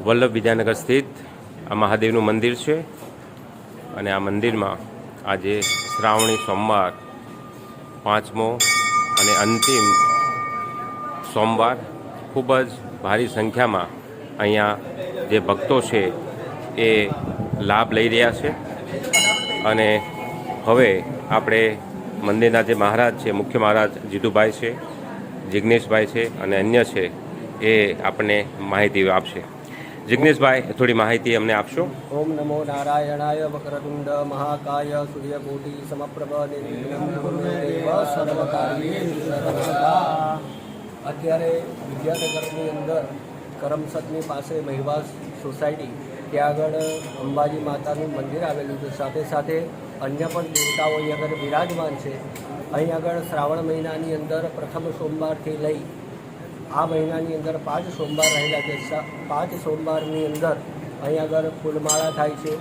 વલ્લભ વિદ્યાનગર સ્થિત આ મહાદેવનું મંદિર છે અને આ મંદિરમાં આજે શ્રાવણી સોમવાર 5મો અને અંતિમ સોમવાર ખૂબ જ ભારી સંખ્યામાં અહીંયા જે ભક્તો છે એ લાભ લઈ રહ્યા છે અને હવે આપણે મંદિરના જે મહારાજ છે, મુખ્ય મહારાજ જીતુભાઈ છે, જિગ્નેશભાઈ છે અને અન્ય છે એ આપણને માહિતી આપશે. જિગ્નેશભાઈ, થોડી માહિતી અમને આપશો? ઓમ નમો નારાયણાય વક્રતુંડ મહાકાય સૂર્યકોટિ સમપ્રભ નિર્વિઘ્નં કુરુ મે દેવ સર્વકાર્યેષુ સર્વદા. અત્યારે વિદ્યાનગરની અંદર કરમસદની પાસે મહિવાસ સોસાયટી ત્યાં આગળ અંબાજી માતાનું મંદિર આવેલું છે. સાથે સાથે અન્ય પણ દેવતાઓ અહીં આગળ બિરાજમાન છે. અહીં આગળ શ્રાવણ મહિનાની અંદર પ્રથમ સોમવારથી લઈ આ મહિનાની અંદર 5 સોમવાર રહેલા છે. 5 સોમવારની અંદર અહીં આગળ ફૂલમાળા થાય છે.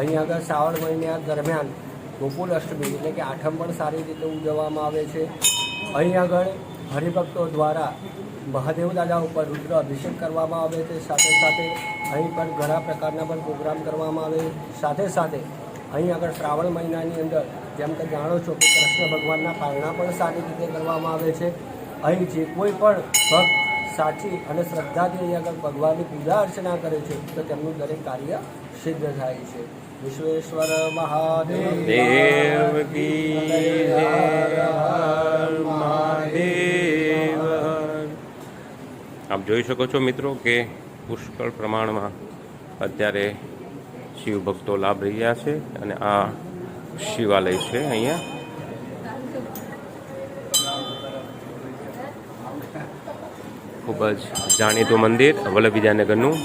અહીં આગળ શ્રાવણ મહિના દરમિયાન ગોકુલ અષ્ટમી એટલે કે આઠમ પણ સારી રીતે ઉજવવામાં આવે છે. અહીં આગળ હરિભક્તો દ્વારા મહાદેવ દાદા ઉપર રુદ્ર અભિષેક કરવામાં આવે છે. સાથે સાથે અહીં પણ ઘણા પ્રકારના પણ પ્રોગ્રામ કરવામાં આવે. સાથે સાથે અહીં આગળ શ્રાવણ મહિનાની અંદર જેમ કે જાણો છો કે કૃષ્ણ ભગવાનના પારણા પણ સારી રીતે કરવામાં આવે છે. અહીં જે કોઈ પણ ભક્ત સાચી અને શ્રદ્ધાથી અહીં આગળ ભગવાનની પૂજા અર્ચના કરે છે તો તેમનું દરેક કાર્ય સિદ્ધ થાય છે. વિશ્વેશ્વર મહાદેવ મહાદેવ. આપ જોઈ શકો છો મિત્રો કે પુષ્કળ પ્રમાણમાં અત્યારે શિવ ભક્તો લાભ રહ્યા છે અને આ શિવાલય છે અહીંયા. ખૂબ જ જાણીતું મંદિર વલ્લભ વિદ્યાનગરનું.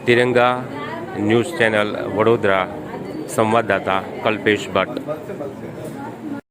તિરંગા ન્યૂઝ ચેનલ વડોદરા સંવાદદાતા કલ્પેશ ભટ્ટ.